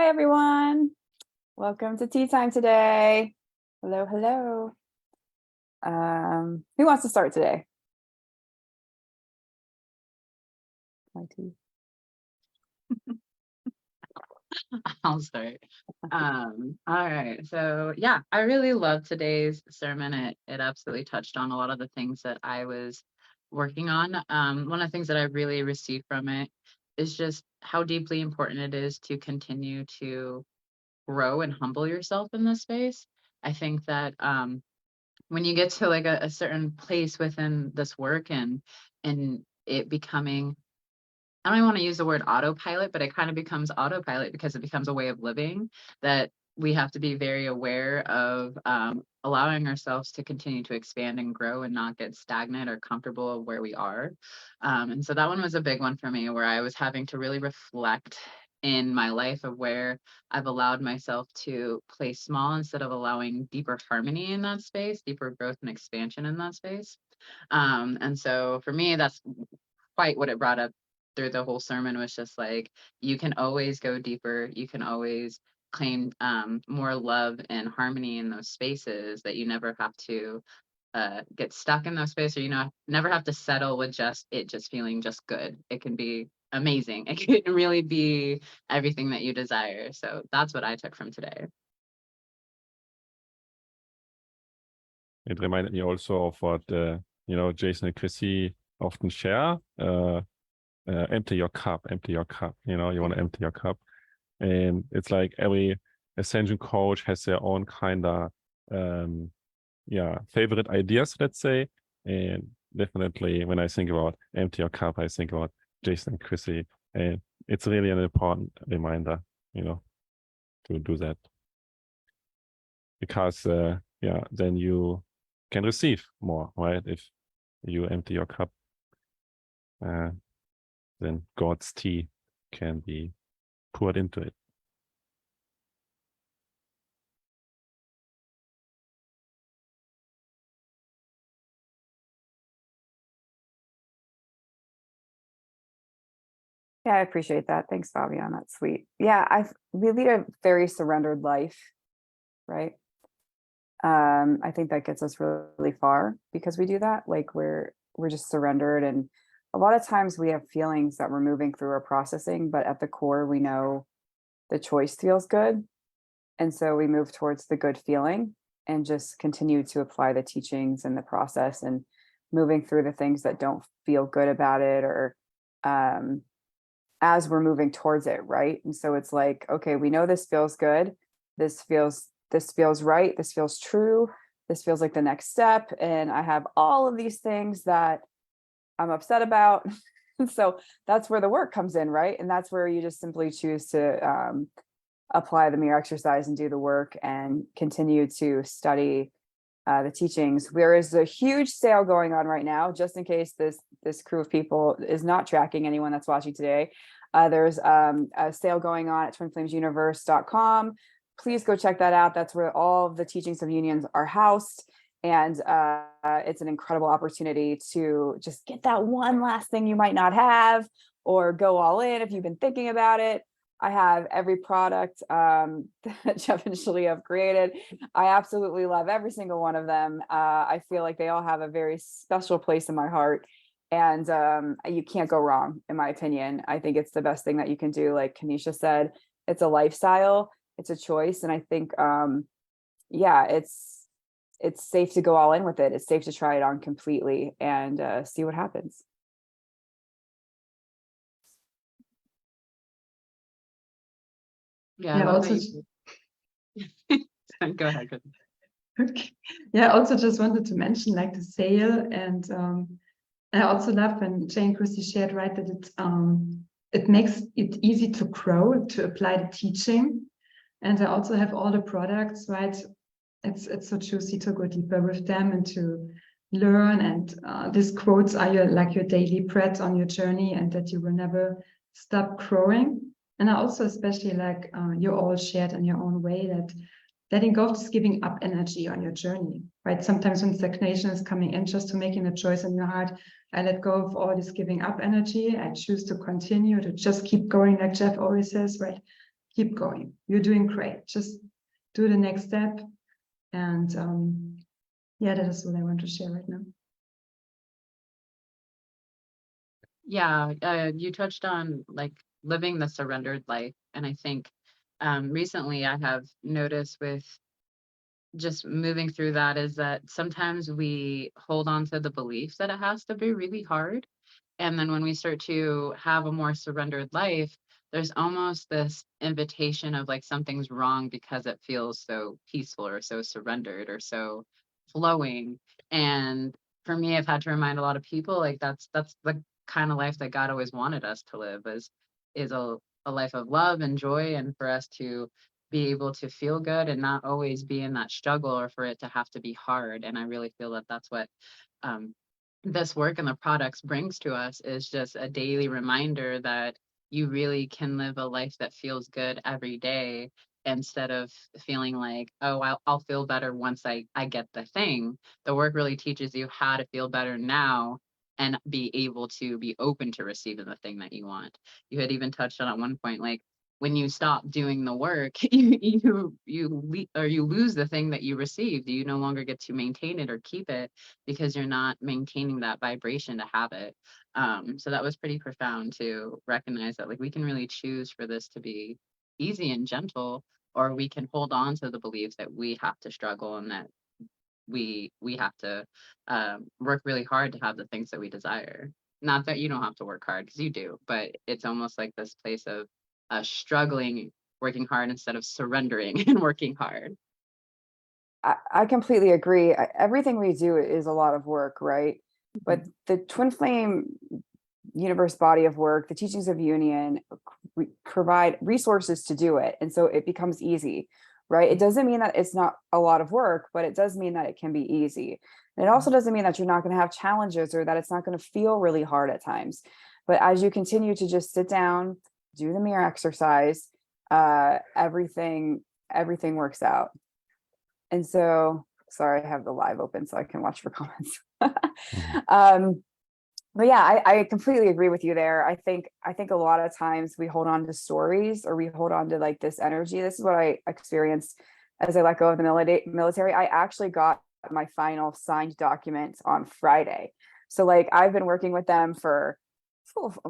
Hi, everyone. Welcome to tea time today. Hello, hello. Who wants to start today? My tea. I'll start. All right. So yeah, I really love today's sermon. It absolutely touched on a lot of the things that I was working on. One of the things that I really received from it is just how deeply important it is to continue to grow and humble yourself in this space. I think that when you get to like a certain place within this work and it becoming, I don't even want to use the word autopilot, but it kind of becomes autopilot because it becomes a way of living that we have to be very aware of, allowing ourselves to continue to expand and grow and not get stagnant or comfortable where we are. And so that one was a big one for me, where I was having to really reflect in my life of where I've allowed myself to play small instead of allowing deeper harmony in that space, deeper growth and expansion in that space. And so for me, that's quite what it brought up through the whole sermon, was just like, you can always go deeper. You can always claim more love and harmony in those spaces, that you never have to get stuck in those spaces, or never have to settle with just feeling just good. It can be amazing. It can really be everything that you desire. So that's what I took from today. It reminded me also of what Jason and Chrissy often share. Empty your cup. You want to empty your cup. And it's like every Ascension coach has their own kind of favorite ideas, let's say. And definitely when I think about empty your cup, I think about Jason and Chrissy. And it's really an important reminder, to do that. Because then you can receive more, right? If you empty your cup, then God's tea can be poured into it. Yeah, I appreciate that. Thanks, Fabian. That's sweet. Yeah, we lead a very surrendered life, right? I think that gets us really far because we do that. Like we're just surrendered, and a lot of times we have feelings that we're moving through or processing, but at the core we know the choice feels good, and so we move towards the good feeling and just continue to apply the teachings and the process, and moving through the things that don't feel good about it, or as we're moving towards it, right? And so it's like, okay, we know this feels good, this feels right, this feels true, this feels like the next step, and I have all of these things that I'm upset about. So that's where the work comes in, right? And that's where you just simply choose to apply the mirror exercise and do the work and continue to study the teachings. There is a huge sale going on right now, just in case this crew of people is not tracking anyone that's watching today. There's a sale going on at twinflamesuniverse.com. Please go check that out. That's where all of the teachings of unions are housed. And it's an incredible opportunity to just get that one last thing you might not have, or go all in if you've been thinking about it. I have every product that Jeff and Shaleia have created. I absolutely love every single one of them. I feel like they all have a very special place in my heart, and you can't go wrong, in my opinion. I think it's the best thing that you can do. Like Kanisha said, it's a lifestyle, it's a choice, and I think it's safe to go all in with it. It's safe to try it on completely and see what happens. Yeah, also go ahead. Okay. Yeah, I also just wanted to mention like the sale, and I also love when Jane Christie shared, right, that it makes it easy to grow, to apply the teaching. And I also have all the products, right? It's so juicy to go deeper with them and to learn. And these quotes are your daily bread on your journey, and that you will never stop growing. And I also especially like you all shared in your own way that letting go of this giving up energy on your journey, right? Sometimes when stagnation is coming in, just to making a choice in your heart, I let go of all this giving up energy. I choose to continue, to just keep going, like Jeff always says, right? keep going. You're doing great. Just do the next step. And yeah, that is what I want to share right now. Yeah, you touched on like living the surrendered life. And I think recently I have noticed with just moving through that is that sometimes we hold on to the belief that it has to be really hard. And then when we start to have a more surrendered life, there's almost this invitation of like something's wrong because it feels so peaceful or so surrendered or so flowing. And for me, I've had to remind a lot of people like that's the kind of life that God always wanted us to live is a life of love and joy, and for us to be able to feel good and not always be in that struggle or for it to have to be hard. And I really feel that that's what um, this work and the products brings to us, is just a daily reminder that you really can live a life that feels good every day, instead of feeling like, oh, I'll feel better once I get the thing. The work really teaches you how to feel better now and be able to be open to receiving the thing that you want. You had even touched on at one point, like, when you stop doing the work, you lose the thing that you received. You no longer get to maintain it or keep it because you're not maintaining that vibration to have it. So that was pretty profound to recognize that like we can really choose for this to be easy and gentle, or we can hold on to the beliefs that we have to struggle and that we have to work really hard to have the things that we desire. Not that you don't have to work hard, because you do, but it's almost like this place of struggling, working hard instead of surrendering and working hard. I completely agree. Everything we do is a lot of work, right? But the twin flame universe body of work, the teachings of union provide resources to do it. And so it becomes easy, right? It doesn't mean that it's not a lot of work, but it does mean that it can be easy. And it also doesn't mean that you're not going to have challenges or that it's not going to feel really hard at times. But as you continue to just sit down, do the mirror exercise, everything works out. And so, sorry, I have the live open so I can watch for comments. But yeah, I completely agree with you there. I think a lot of times we hold on to stories, or we hold on to like this energy. This is what I experienced as I let go of the military. I actually got my final signed document on Friday. So like I've been working with them for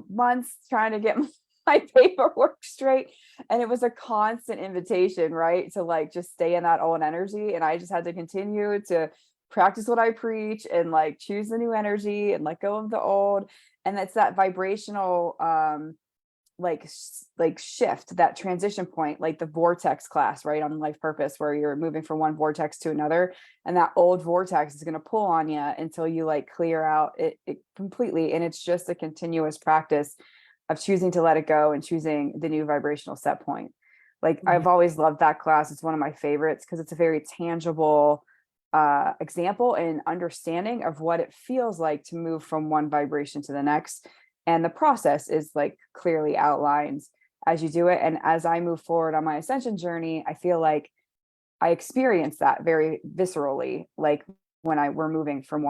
months trying to get my paperwork straight, and it was a constant invitation, right, to like just stay in that old energy. And I just had to continue to practice what I preach and like choose the new energy and let go of the old. And it's that vibrational like shift, that transition point, like the vortex class, right, on Life Purpose, where you're moving from one vortex to another, and that old vortex is going to pull on you until you like clear out it completely. And it's just a continuous practice of choosing to let it go and choosing the new vibrational set point. Like I've always loved that class. It's one of my favorites because it's a very tangible example and understanding of what it feels like to move from one vibration to the next. And the process is like clearly outlined as you do it. And as I move forward on my ascension journey, I feel like I experience that very viscerally, like when we're moving from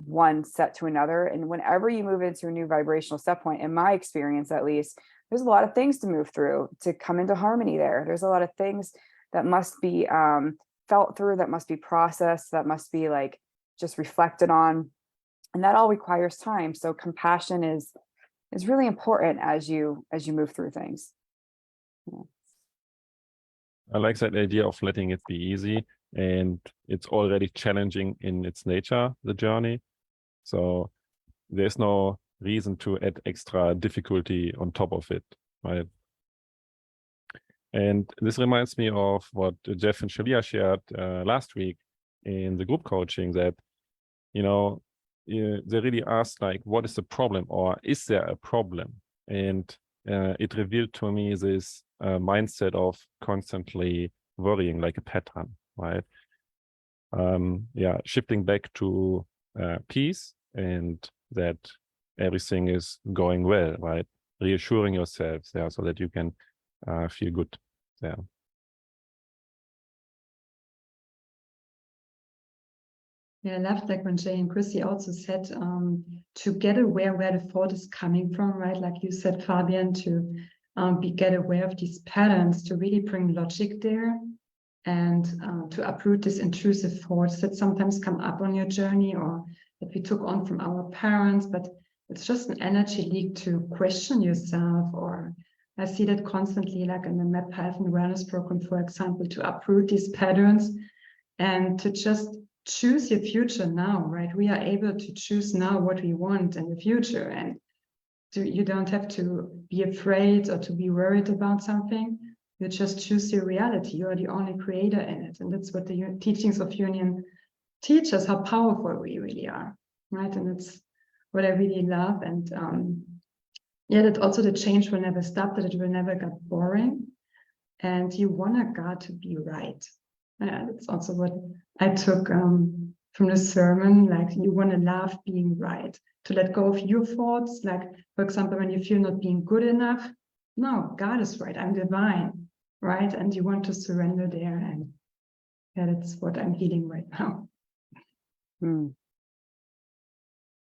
one set to another. And whenever you move into a new vibrational set point, in my experience at least, there's a lot of things to move through to come into harmony there. There's a lot of things that must be felt through, that must be processed, that must be like just reflected on, and that all requires time. So compassion is really important as you move through things. Yeah. I like that idea of letting it be easy, and it's already challenging in its nature, the journey. So there's no reason to add extra difficulty on top of it, right? And this reminds me of what Jeff and Shaleia shared last week in the group coaching, that, you know, they really asked like, what is the problem, or is there a problem? And it revealed to me this mindset of constantly worrying, like a pattern, right? Shifting back to peace, and that everything is going well, right? Reassuring yourselves there so that you can feel good there. Yeah, I loved like when Jay and Chrissy also said to get aware where the thought is coming from, right? Like you said, Fabian, to get aware of these patterns, to really bring logic there, and to uproot these intrusive thoughts that sometimes come up on your journey, or that we took on from our parents, but it's just an energy leak to question yourself. Or I see that constantly, like in the Map Health and Wellness program, for example, to uproot these patterns and to just choose your future now, right? We are able to choose now what we want in the future, and you don't have to be afraid or to be worried about something. You just choose your reality. You are the only creator in it. And that's what the teachings of Union teach us, how powerful we really are, right? And it's what I really love. And yeah, that also the change will never stop, that it will never get boring. And you want God to be right. Yeah, that's also what I took from the sermon. Like, you want to love being right, to let go of your thoughts. Like, for example, when you feel not being good enough, no, God is right, I'm divine, right? And you want to surrender there. And yeah, that's what I'm healing right now.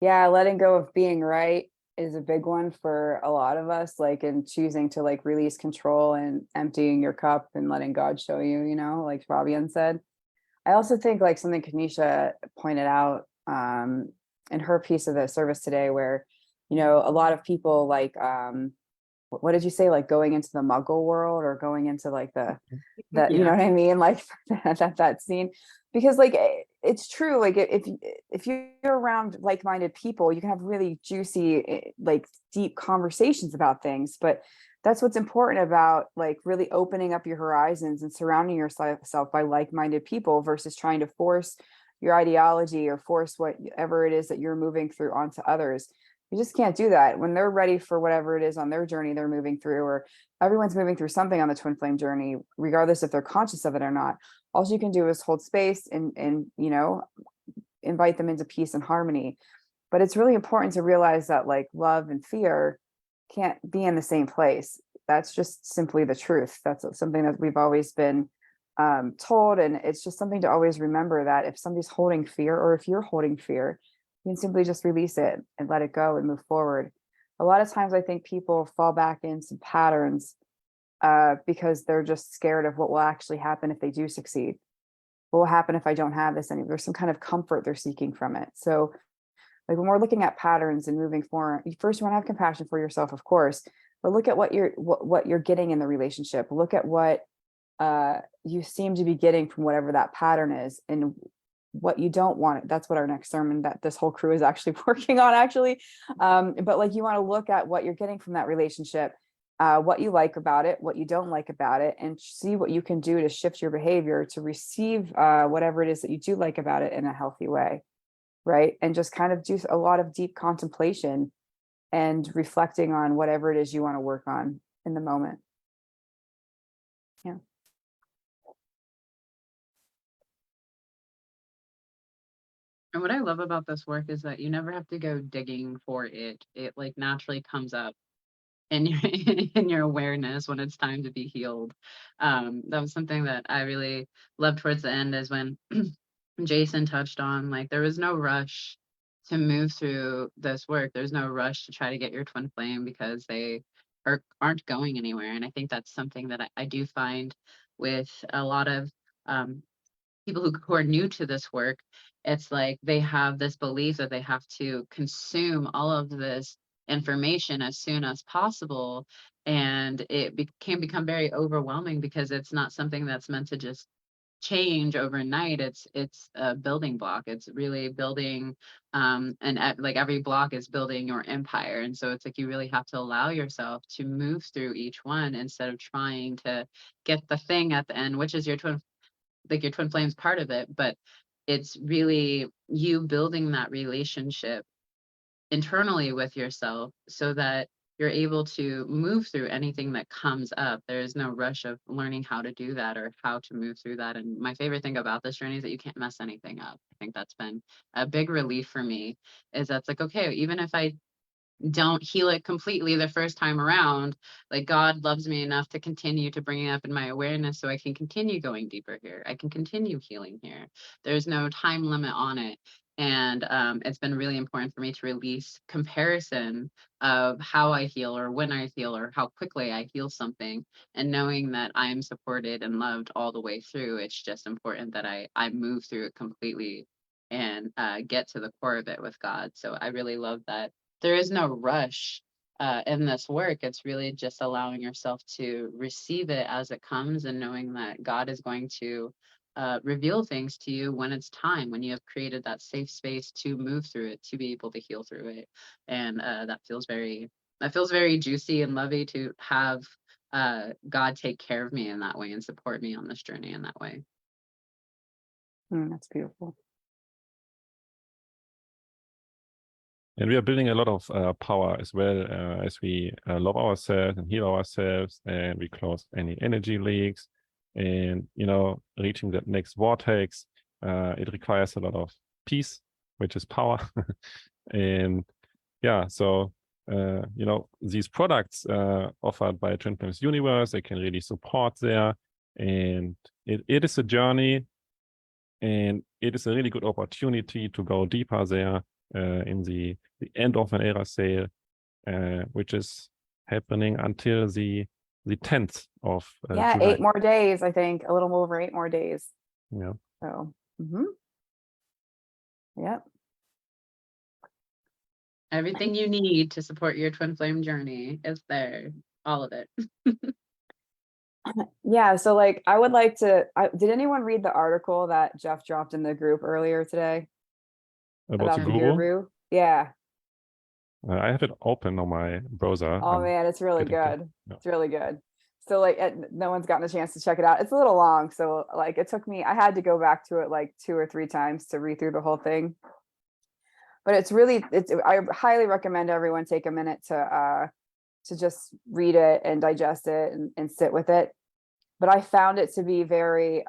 Yeah, letting go of being right is a big one for a lot of us, like in choosing to like release control and emptying your cup and letting God show you, you know, like Fabian said. I also think like something Kanisha pointed out in her piece of the service today, where, you know, a lot of people like, what did you say? Like going into the Muggle world, or going into like that, you know what I mean? Like that scene, because like, it's true. Like if you're around like-minded people, you can have really juicy, like deep conversations about things. But that's what's important about like really opening up your horizons and surrounding yourself by like-minded people, versus trying to force your ideology or force whatever it is that you're moving through onto others. You just can't do that. When they're ready for whatever it is on their journey they're moving through, or everyone's moving through something on the twin flame journey, regardless if they're conscious of it or not. All you can do is hold space and you know, invite them into peace and harmony. But it's really important to realize that like love and fear can't be in the same place. That's just simply the truth. That's something that we've always been told. And it's just something to always remember, that if somebody's holding fear, or if you're holding fear, you can simply just release it and let it go and move forward. A lot of times I think people fall back into patterns because they're just scared of what will actually happen if they do succeed. What will happen if I don't have this anymore? There's some kind of comfort they're seeking from it. So like when we're looking at patterns and moving forward, first you want to have compassion for yourself, of course, but look at what you're getting in the relationship. Look at what you seem to be getting from whatever that pattern is, and what you don't want. That's what our next sermon that this whole crew is actually working on, actually. But like, you want to look at what you're getting from that relationship, what you like about it, what you don't like about it, and see what you can do to shift your behavior to receive whatever it is that you do like about it in a healthy way, right? And just kind of do a lot of deep contemplation and reflecting on whatever it is you want to work on in the moment. Yeah. And what I love about this work is that you never have to go digging for it. It like naturally comes up in your in your awareness when it's time to be healed. That was something that I really loved towards the end, is when Jason touched on, like, there was no rush to move through this work. There's no rush to try to get your twin flame, because they aren't going anywhere. And I think that's something that I do find with a lot of people who are new to this work. It's like they have this belief that they have to consume all of this information as soon as possible, and it can become very overwhelming, because it's not something that's meant to just change overnight. It's a building block. It's really building like every block is building your empire. And so it's like you really have to allow yourself to move through each one, instead of trying to get the thing at the end, which is your twin flame's part of it. But it's really you building that relationship internally with yourself, so that you're able to move through anything that comes up. There is no rush of learning how to do that or how to move through that. And my favorite thing about this journey is that you can't mess anything up. I think that's been a big relief for me, is that's like, okay, even if I don't heal it completely the first time around, like God loves me enough to continue to bring it up in my awareness, so I can continue going deeper here. I can continue healing here. There's no time limit on it. And it's been really important for me to release comparison of how I heal or when I heal or how quickly I heal something, and knowing that I'm supported and loved all the way through. It's just important that I move through it completely and get to the core of it with God. So I really love that there is no rush in this work. It's really just allowing yourself to receive it as it comes, and knowing that God is going to reveal things to you when it's time, when you have created that safe space to move through it, to be able to heal through it. And that feels very juicy and lovey to have God take care of me in that way and support me on this journey in that way. That's beautiful. And we are building a lot of power as well, as we love ourselves and heal ourselves, and we close any energy leaks, and reaching that next vortex. It requires a lot of peace, which is power. And yeah, so these products offered by Twin Flames Universe, they can really support there. And it is a journey, and it is a really good opportunity to go deeper there in the end of an era sale, which is happening until the 10th of Yeah, July. 8 more days, I think, a little over 8 more days. Yeah. So, yep. Everything you need to support your twin flame journey is there, all of it. Yeah, so like I would like to, did anyone read the article that Jeff dropped in the group earlier today About the the guru? Yeah. I have it open on my browser. Oh man, it's really getting there. good. Yeah. It's really good. So like no one's gotten a chance to check it out. It's a little long, so like it took me, I had to go back to it like 2 or 3 times to read through the whole thing. But I highly recommend everyone take a minute to just read it and digest it and sit with it. But I found it to be very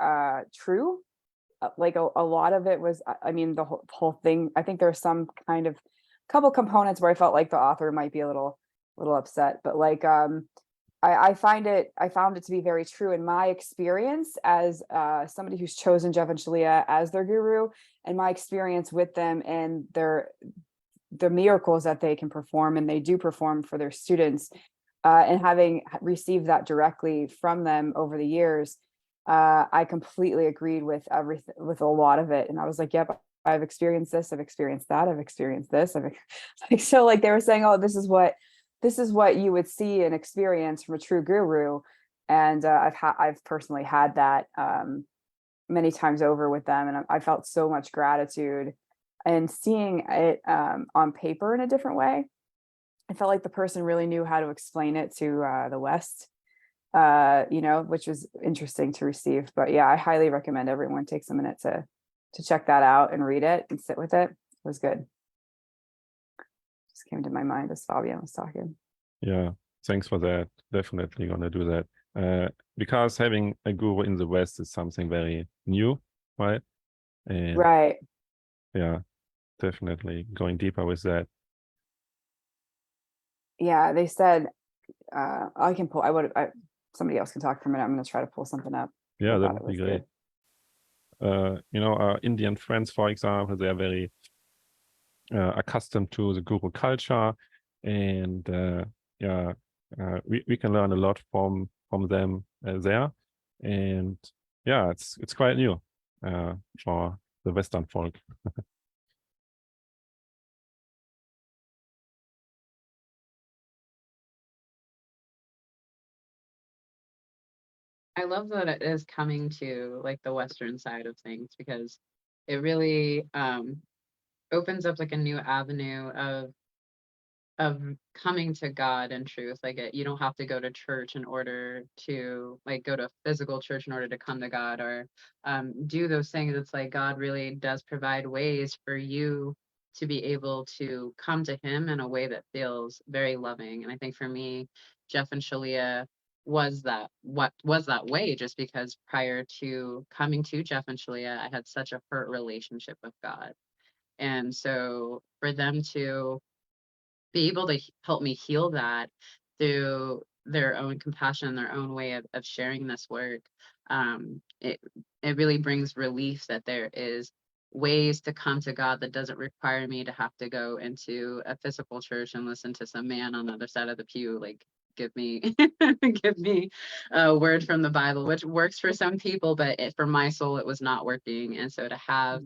true. Like a lot of it was, I mean, the whole thing, I think there's some kind of couple components where I felt like the author might be a little upset, but like I found it to be very true in my experience as somebody who's chosen Jeff and Shaleia as their guru, and my experience with them and the miracles that they can perform, and they do perform for their students, and having received that directly from them over the years, I completely agreed with everything, with a lot of it. And I was like, yep, I've experienced this, I've experienced that, I've experienced this. So like they were saying, oh, this is what you would see and experience from a true guru. And I've personally had that many times over with them. And I felt so much gratitude, and seeing it on paper in a different way. I felt like the person really knew how to explain it to the West, which was interesting to receive. But yeah, I highly recommend everyone takes a minute to check that out and read it and sit with it. It was good. Just came to my mind as Fabian was talking. Yeah, thanks for that. Definitely gonna do that. Because having a guru in the West is something very new, right? And right. Yeah, definitely going deeper with that. Yeah, they said I can pull. Somebody else can talk for a minute. I'm going to try to pull something up. Yeah, that would be great. Our Indian friends, for example, they are very accustomed to the guru culture, and we can learn a lot from them there. And yeah, it's quite new for the Western folk. I love that it is coming to like the Western side of things, because it really opens up like a new avenue of coming to God in truth. Like you don't have to go to church in order to like go to physical church in order to come to God, or do those things. It's like God really does provide ways for you to be able to come to him in a way that feels very loving. And I think for me, Jeff and Shaleia was that way, just because prior to coming to Jeff and Shaleia, I had such a hurt relationship with God. And so for them to be able to help me heal that through their own compassion and their own way of sharing this work, it really brings relief that there is ways to come to God that doesn't require me to have to go into a physical church and listen to some man on the other side of the pew, like, give me give me a word from the Bible, which works for some people, but for my soul it was not working. And so to have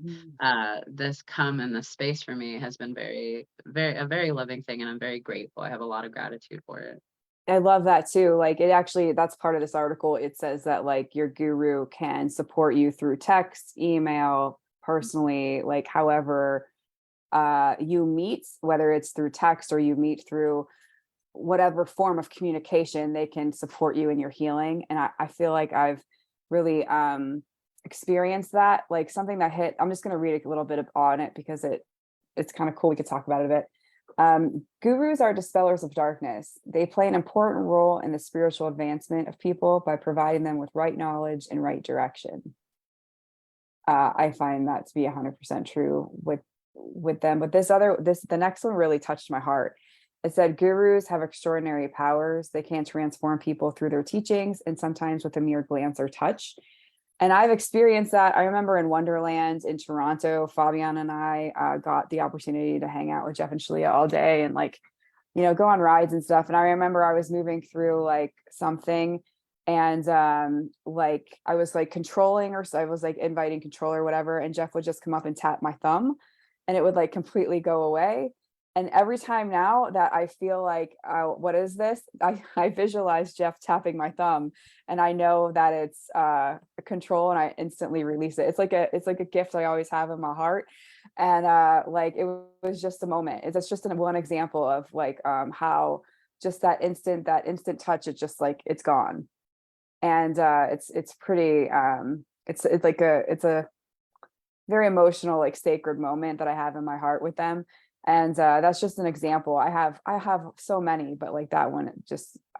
this come in this space for me has been a very loving thing, and I'm very grateful. I have a lot of gratitude for it. I love that too. Like, it actually, that's part of this article. It says that like your guru can support you through text, email, personally, like however you meet, whether it's through text or you meet through whatever form of communication, they can support you in your healing. And I feel like I've really experienced that. Like, something that hit, I'm just going to read a little bit on it because it's kind of cool. We could talk about it a bit. Gurus are dispellers of darkness. They play an important role in the spiritual advancement of people by providing them with right knowledge and right direction. I find that to be 100% true with them. But the next one really touched my heart. It said, gurus have extraordinary powers. They can transform people through their teachings, and sometimes with a mere glance or touch. And I've experienced that. I remember in Wonderland in Toronto, Fabian and I got the opportunity to hang out with Jeff and Shaleia all day and, like, you know, go on rides and stuff. And I remember I was moving through like something, and like I was like controlling, or so I was like inviting control or whatever, and Jeff would just come up and tap my thumb and it would like completely go away. And every time now that I feel like, what is this? I visualize Jeff tapping my thumb, and I know that it's a control, and I instantly release it. It's like a gift I always have in my heart. And like, it was just a moment. It's just one example of like how just that instant touch, it's just like, it's gone. And it's pretty, it's a very emotional, like sacred moment that I have in my heart with them. And that's just an example. I have so many, but like that one,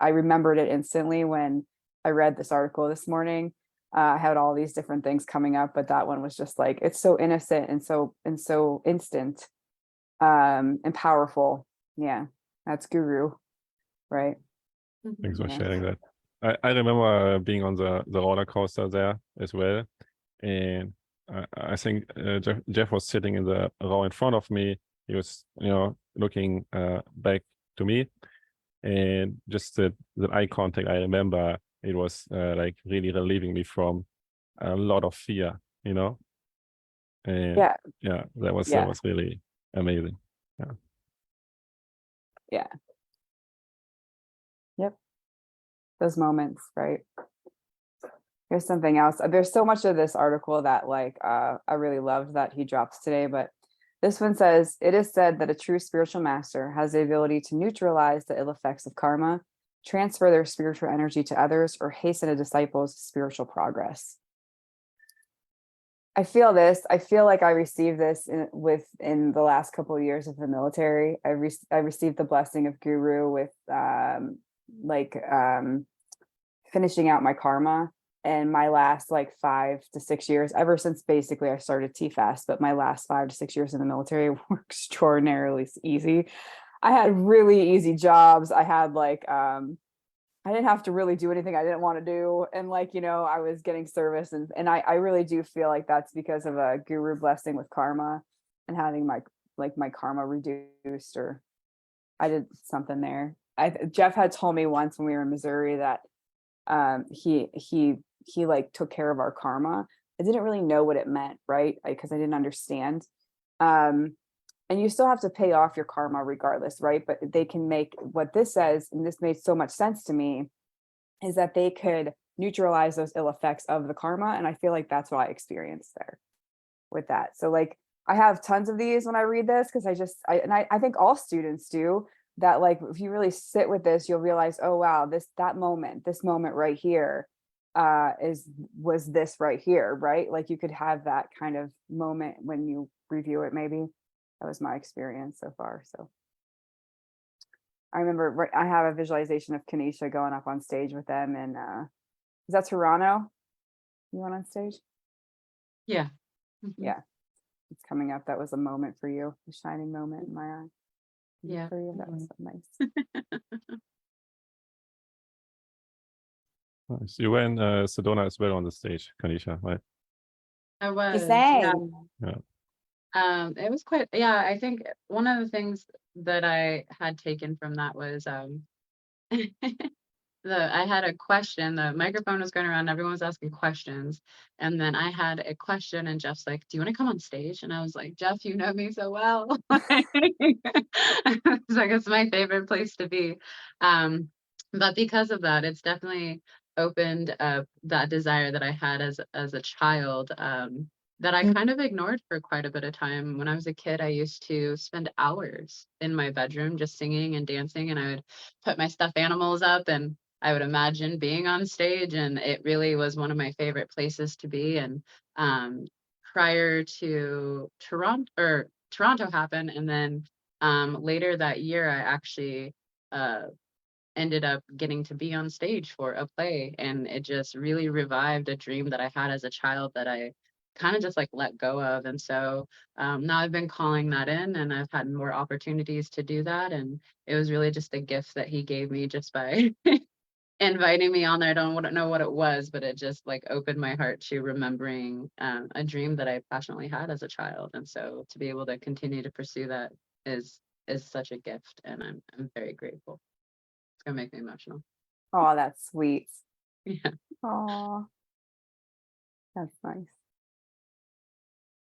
I remembered it instantly when I read this article this morning. I had all these different things coming up, but that one was just like, it's so innocent and so instant, and powerful. Yeah, that's guru, right? Thanks for Yeah. sharing that. I remember being on the roller coaster there as well, and I think Jeff was sitting in the row in front of me. He was, looking back to me, and just the eye contact. I remember it was like really relieving me from a lot of fear, And Yeah. that was really amazing. Yeah. Yep. Those moments, right? Here's something else. There's so much of this article that like I really loved that he drops today, but this one says, it is said that a true spiritual master has the ability to neutralize the ill effects of karma, transfer their spiritual energy to others, or hasten a disciple's spiritual progress. I feel this. I feel like I received this in the last couple of years of the military. I received the blessing of guru with finishing out my karma. And my last like 5 to 6 years, ever since basically I started TFAS, but my last 5 to 6 years in the military were extraordinarily easy. I had really easy jobs. I had like, I didn't have to really do anything I didn't want to do. And like, I was getting service, and I really do feel like that's because of a guru blessing with karma and having my karma reduced, or I did something there. Jeff had told me once when we were in Missouri that he like took care of our karma. I didn't really know what it meant, right? Because I didn't understand. And you still have to pay off your karma regardless, right? But they can make, what this says, and this made so much sense to me, is that they could neutralize those ill effects of the karma. And I feel like that's what I experienced there with that. So like, I have tons of these when I read this, because I think all students do that. Like, if you really sit with this, you'll realize, oh wow, this moment right here was this right here, right? Like, you could have that kind of moment when you review it. Maybe that was my experience so far. So I remember I have a visualization of Kanisha going up on stage with them, and is that Toronto? You went on stage? Yeah. Yeah, it's coming up. That was a moment for you, a shining moment in my eye. Yeah. For you, that was so nice. Nice. You were in Sedona as well on the stage, Kanisha, right? I was. She sang. Yeah. It was quite, yeah, I think one of the things that I had taken from that was I had a question. The microphone was going around, everyone was asking questions. And then I had a question, and Jeff's like, "Do you want to come on stage?" And I was like, "Jeff, you know me so well." It's like, it's my favorite place to be. But because of that, it's definitely opened up that desire that I had as a child, that I kind of ignored for quite a bit of time. When I was a kid, I used to spend hours in my bedroom just singing and dancing, and I would put my stuffed animals up, and I would imagine being on stage, and it really was one of my favorite places to be. And prior to Toronto happened, and then later that year, I actually ended up getting to be on stage for a play, and it just really revived a dream that I had as a child that I kind of just like let go of. And so now I've been calling that in, and I've had more opportunities to do that, and it was really just a gift that he gave me just by inviting me on there. I don't know what it was, but it just like opened my heart to remembering a dream that I passionately had as a child. And so to be able to continue to pursue that is such a gift, and I'm very grateful. It's gonna make me emotional. Oh, that's sweet. Yeah. Oh, that's nice.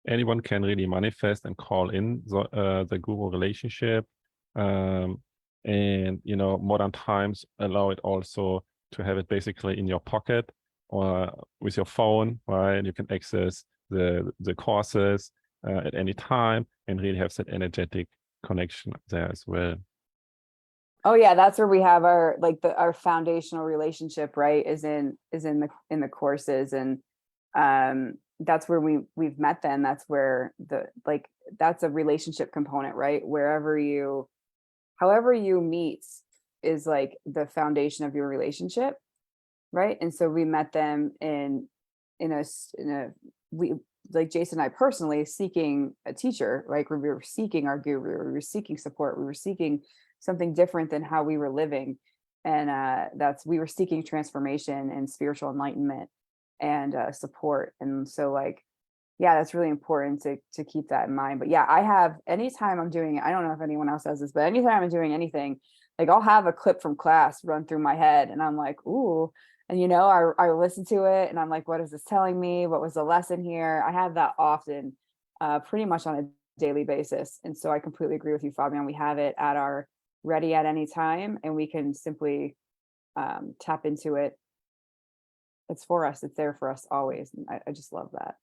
Anyone can really manifest and call in the guru relationship. And, you know, modern times allow it also to have it basically in your pocket or with your phone, right? You can access the courses at any time and really have that energetic connection there as well. Oh yeah, that's where we have our our foundational relationship, right? Is in the courses, and that's where we've met them. That's where that's a relationship component, right? However you meet is like the foundation of your relationship, right? And so we met them we, like Jason and I personally, seeking a teacher, like we were seeking our guru, we were seeking support, we were seeking something different than how we were living. And we were seeking transformation and spiritual enlightenment and support. And so yeah, that's really important to keep that in mind. But yeah, I have, anytime I'm doing it, I don't know if anyone else does this, but anytime I'm doing anything, like I'll have a clip from class run through my head, and I'm like, ooh, and I listen to it, and I'm like, what is this telling me? What was the lesson here? I have that often, pretty much on a daily basis. And so I completely agree with you, Fabian. We have it ready at any time, and we can simply tap into it. It's for us. It's there for us always. And I just love that.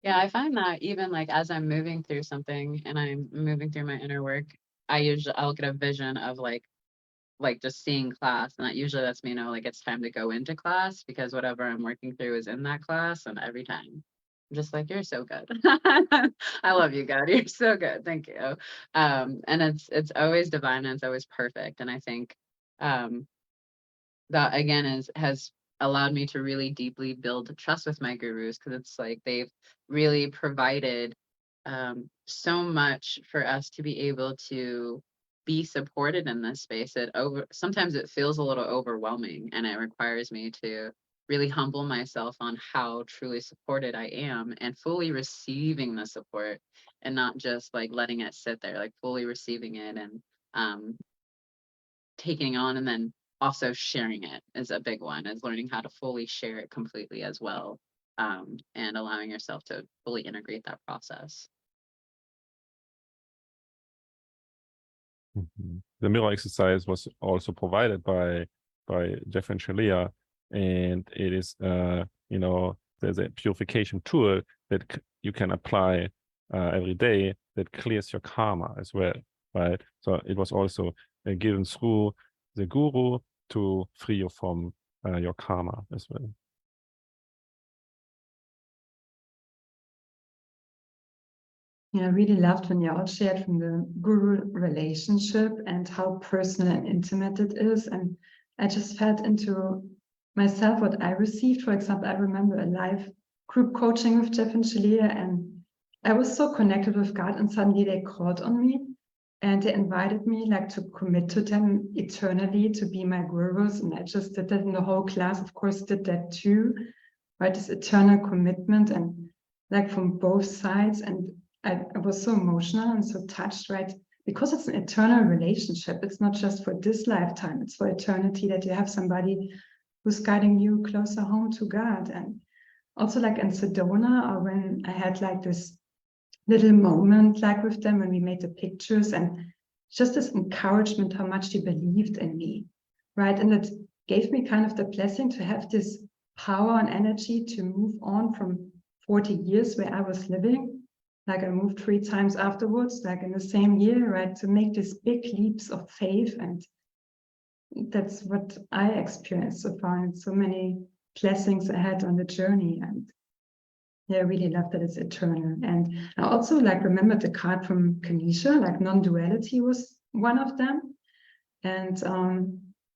Yeah, I find that even like as I'm moving through something and I'm moving through my inner work, I'll get a vision of like just seeing class, and that usually lets me know like it's time to go into class, because whatever I'm working through is in that class. And every time I'm just like, you're so good. I love you, God. You're so good. Thank you. And it's always divine, and it's always perfect. And I think that again has allowed me to really deeply build trust with my gurus, because it's like they've really provided so much for us to be able to be supported in this space. Sometimes it feels a little overwhelming, and it requires me to really humble myself on how truly supported I am, and fully receiving the support, and not just like letting it sit there, like fully receiving it and taking on, and then also sharing it is a big one, is learning how to fully share it completely as well, and allowing yourself to fully integrate that process. Mm-hmm. The mirror exercise was also provided by Jeff and Shaleia, and it is there's a purification tool that you can apply every day that clears your karma as well, right? So it was also given through the guru to free you from your karma as well. Yeah, I really loved when you all shared from the guru relationship and how personal and intimate it is. And I just felt into myself what I received. For example, I remember a live group coaching with Jeff and Shaleia, and I was so connected with God, and suddenly they called on me and they invited me like to commit to them eternally to be my gurus. And I just did that, in the whole class, of course, did that too, right? This eternal commitment. And like from both sides. And I was so emotional and so touched, right? Because it's an eternal relationship. It's not just for this lifetime, it's for eternity, that you have somebody who's guiding you closer home to God. And also like in Sedona, or when I had like this little moment like with them when we made the pictures, and just this encouragement, how much they believed in me, right? And it gave me kind of the blessing to have this power and energy to move on from 40 years where I was living. Like I moved 3 times afterwards, like in the same year, right? To make these big leaps of faith. And that's what I experienced so far, and so many blessings I had on the journey. And yeah, I really love that it's eternal. And I also like remembered the card from Kanisha, like non-duality was one of them. And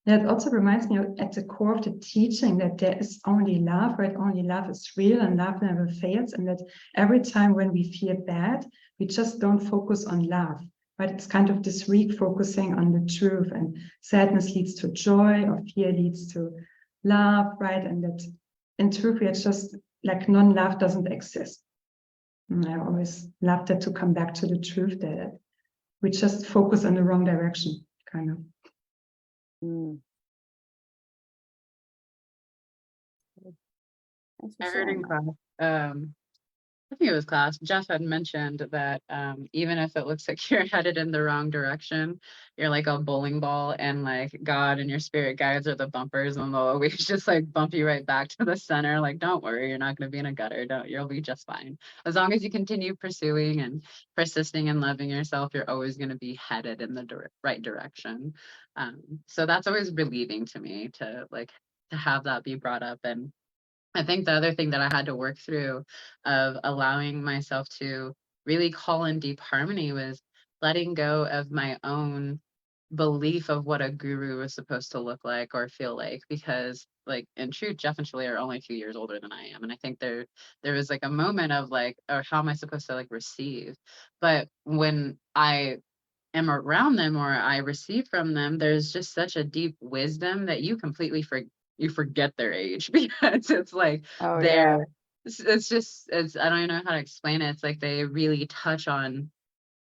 that also reminds me at the core of the teaching that there is only love, right? Only love is real and love never fails. And that every time when we feel bad, we just don't focus on love, right? It's kind of this refocusing on the truth, and sadness leads to joy, or fear leads to love, right? And that in truth, it's just like non-love doesn't exist. And I always love that, to come back to the truth that we just focus in the wrong direction, kind of. Mm. Thanks for I heard sharing in that. class, I think it was class, Jeff had mentioned that even if it looks like you're headed in the wrong direction, you're like a bowling ball, and like God and your spirit guides are the bumpers, and they'll always just like bump you right back to the center. Like, don't worry, you're not going to be in a gutter. You'll be just fine. As long as you continue pursuing and persisting and loving yourself, you're always going to be headed in the right direction. So that's always relieving to me to have that be brought up. And I think the other thing that I had to work through of allowing myself to really call in deep harmony was letting go of my own belief of what a guru was supposed to look like or feel like, because like in truth, Jeff and Shaleia are only 2 years older than I am. And I think there was like a moment of like, or how am I supposed to like receive? But when I am around them or I receive from them, there's just such a deep wisdom that you completely forget their age, because it's like Oh yeah. they're it's I don't even know how to explain it. It's like they really touch on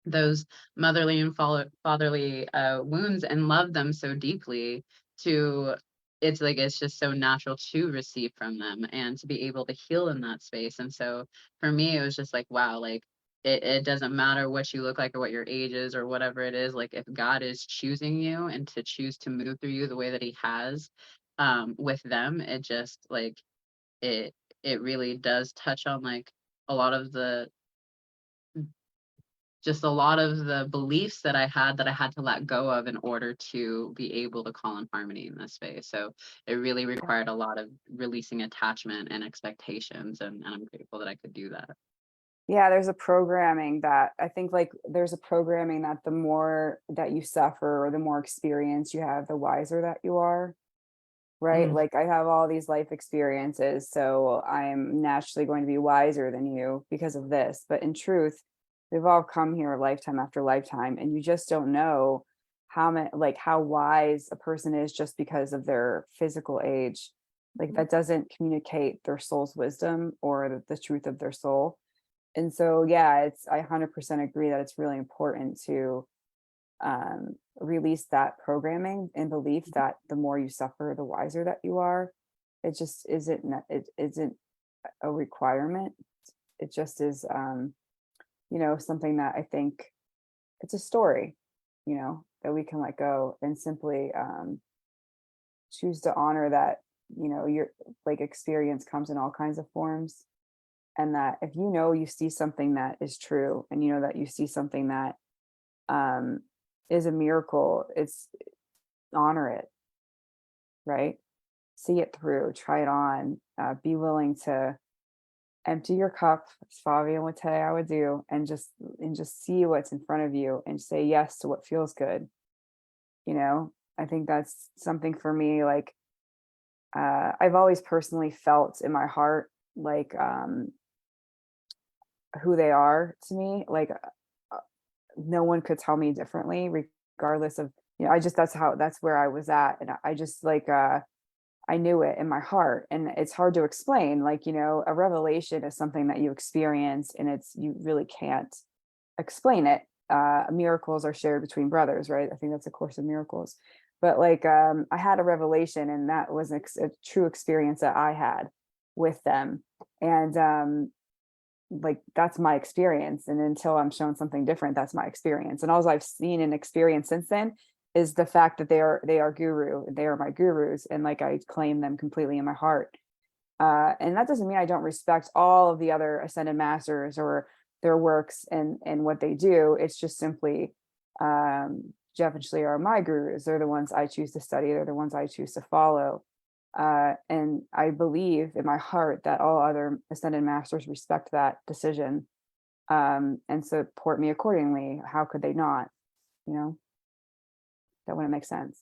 those motherly and fatherly wounds and love them so deeply, to it's like it's just so natural to receive from them and to be able to heal in that space. And so for me, it was just like, wow, like it doesn't matter what you look like or what your age is or whatever it is. Like if God is choosing you and to choose to move through you the way that he has with them, it just like it it really does touch on like a lot of the beliefs that I had to let go of in order to be able to call in harmony in this space. So it really required a lot of releasing attachment and expectations, and I'm grateful that I could do that. Yeah, there's a programming that I think, like there's a programming that the more that you suffer or the more experience you have, the wiser that you are. Right? Mm. Like I have all these life experiences, so I'm naturally going to be wiser than you because of this. But in truth, we've all come here lifetime after lifetime, and you just don't know how wise a person is just because of their physical age. Like that doesn't communicate their soul's wisdom or the truth of their soul. And so yeah, I 100% agree that it's really important to release that programming and belief that the more you suffer, the wiser that you are. It just it isn't a requirement. It just is, something that I think it's a story, that we can let go and simply choose to honor that, your like experience comes in all kinds of forms. And that if you see something that is true, and that you see something that is a miracle, it's honor it, right? See it through, try it on, be willing to empty your cup, as Fabian would tell you I would do, and just see what's in front of you and say yes to what feels good. I think that's something for me, like I've always personally felt in my heart like who they are to me, like no one could tell me differently, regardless of, that's where I was at. And I just like I knew it in my heart. And it's hard to explain. Like, a revelation is something that you experience, and you really can't explain it. Miracles are shared between brothers, right? I think that's a Course in Miracles. But like, I had a revelation, and that was a true experience that I had with them. And like, that's my experience. And until I'm shown something different, that's my experience. And all I've seen and experienced since then is the fact that they are guru. They are my gurus. And like, I claim them completely in my heart. And that doesn't mean I don't respect all of the other ascended masters or their works and what they do. It's just simply, Jeff and Shaleia are my gurus. They're the ones I choose to study. They're the ones I choose to follow. And I believe in my heart that all other ascended masters respect that decision, and support me accordingly. How could they not? That wouldn't make sense.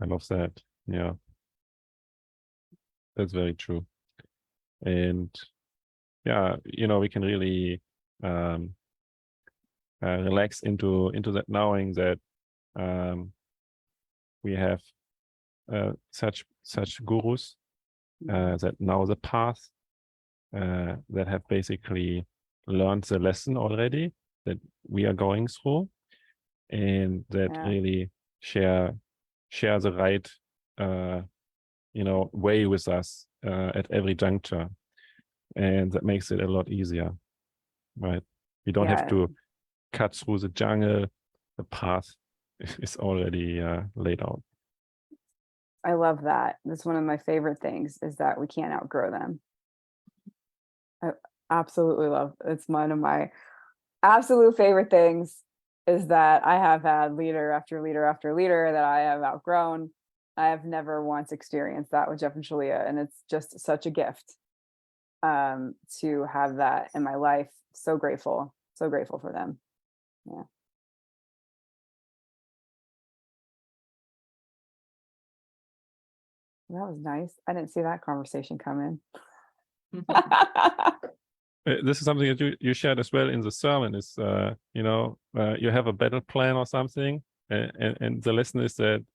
I love that. Yeah, that's very true. And yeah, we can really relax into that, knowing that we have such gurus that know the path, that have basically learned the lesson already that we are going through, and that really share the right way with us at every juncture, and that makes it a lot easier, right? We don't have to cut through the jungle. The path is already laid out. I love that. That's one of my favorite things, is that we can't outgrow them. I absolutely love. It's one of my absolute favorite things, is that I have had leader after leader after leader that I have outgrown. I have never once experienced that with Jeff and Shaleia, and it's just such a gift to have that in my life. So grateful for them. Yeah. That was nice. I didn't see that conversation come in. This is something that you shared as well in the sermon, is you have a battle plan or something, and the lesson is that,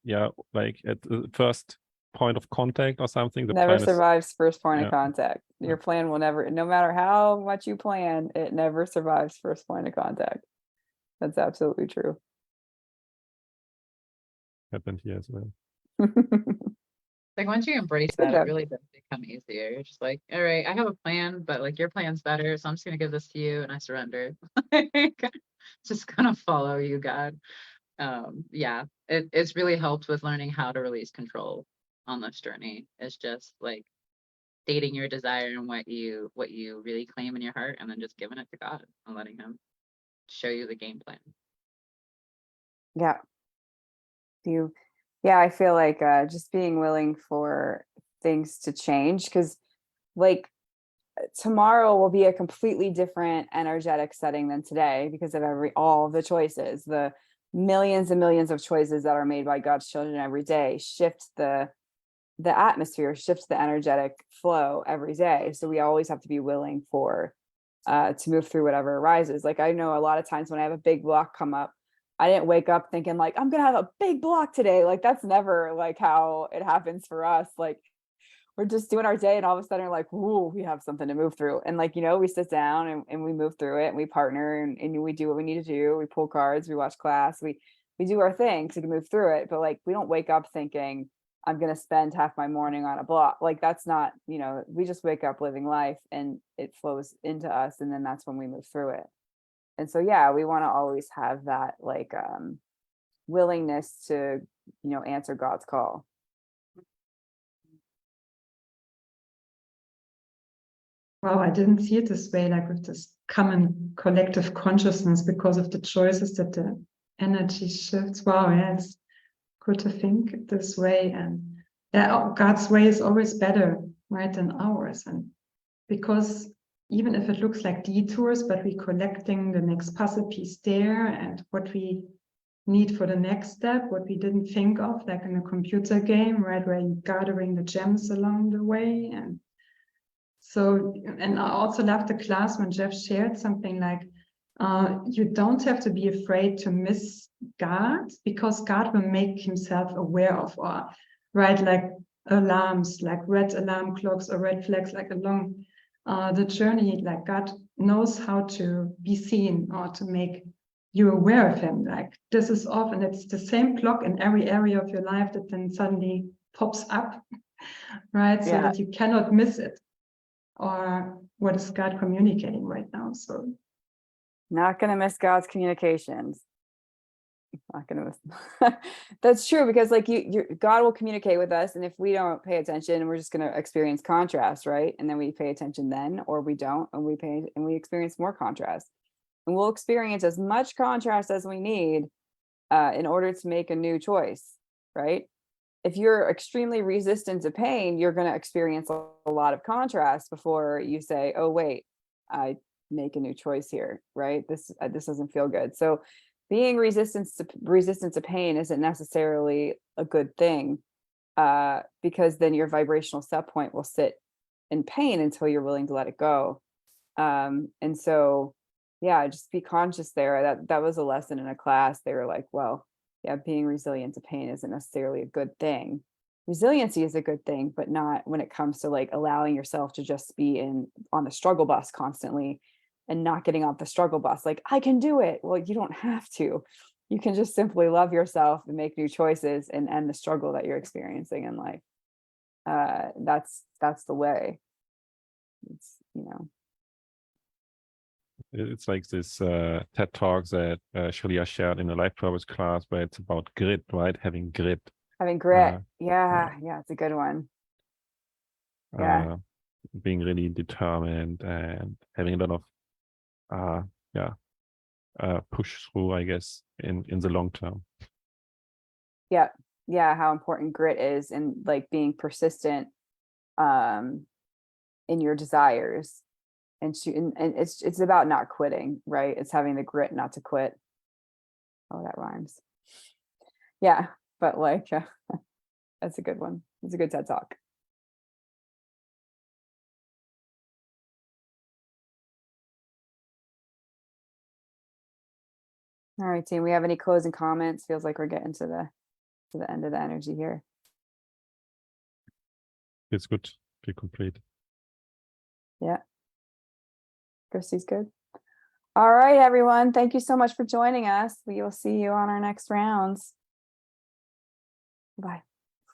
like at the first point of contact or something, the never plan survives first point of contact. Your plan will never, no matter how much you plan, it never survives first point of contact. That's absolutely true. happened here as well. Like, once you embrace that, it really does become easier. You're just like, all right, I have a plan, but like, your plan's better, so I'm just gonna give this to you, and I surrender. Just gonna follow you, God. It's really helped with learning how to release control on this journey. It's just like stating your desire and what you really claim in your heart, and then just giving it to God and letting Him show you the game plan. I feel like just being willing for things to change, because like tomorrow will be a completely different energetic setting than today, because of all the choices, the millions and millions of choices that are made by God's children every day shift the atmosphere, shifts the energetic flow every day. So we always have to be willing for to move through whatever arises. Like, I know a lot of times when I have a big block come up, I didn't wake up thinking like, I'm gonna have a big block today. Like, that's never like how it happens for us. Like, we're just doing our day, and all of a sudden we're like, ooh, we have something to move through. And like, we sit down and we move through it, and we partner, and we do what we need to do. We pull cards, we watch class, we do our thing to move through it. But like, we don't wake up thinking, I'm going to spend half my morning on a block. Like, that's not, we just wake up living life, and it flows into us. And then that's when we move through it. And so, we want to always have that like willingness to, answer God's call. Wow, I didn't see it this way, like with this common collective consciousness because of the choices that the energy shifts. Wow, it's good to think this way. And God's way is always better, right, than ours. And because even if it looks like detours, but we're collecting the next puzzle piece there, and what we need for the next step, what we didn't think of, like in a computer game, right, where you're gathering the gems along the way. And so, and I also love the class when Jeff shared something like, You don't have to be afraid to miss God, because God will make himself aware of, or right, like alarms, like red alarm clocks or red flags, like along the journey, like God knows how to be seen or to make you aware of him. Like this is often, it's the same clock in every area of your life that then suddenly pops up, right? So Yeah. that you cannot miss it. Or what is God communicating right now? So Not going to miss God's communications. Not going to miss. That's true, because like God will communicate with us, and if we don't pay attention, we're just going to experience contrast, right? And then we pay attention then, or we don't, and we experience more contrast. And we'll experience as much contrast as we need in order to make a new choice, right? If you're extremely resistant to pain, you're going to experience a lot of contrast before you say, oh, wait, I make a new choice here, right? This doesn't feel good. So being resistant to pain isn't necessarily a good thing, because then your vibrational set point will sit in pain until you're willing to let it go. And so, yeah, just be conscious there. That was a lesson in a class. They were like, well, yeah, being resilient to pain isn't necessarily a good thing. Resiliency is a good thing, but not when it comes to like allowing yourself to just be on the struggle bus constantly and not getting off the struggle bus. Like, I can do it. Well, you don't have to. You can just simply love yourself and make new choices and end the struggle that you're experiencing in life. That's the way. It's, It's like this TED Talk that Shaleia shared in the life purpose class, where it's about grit, right? Having grit. having grit. Yeah, it's a good one. Yeah. Being really determined and having a lot of push through, I guess, in the long term. Yeah. How important grit is, and like being persistent in your desires, and it's about not quitting, right? It's having the grit not to quit. Oh, that rhymes. Yeah, but like that's a good one. It's a good TED Talk. All right, team. We have any closing comments? Feels like we're getting to the end of the energy here. It's good. Be complete. Yeah. Christy's good. All right, everyone. Thank you so much for joining us. We will see you on our next rounds. Bye.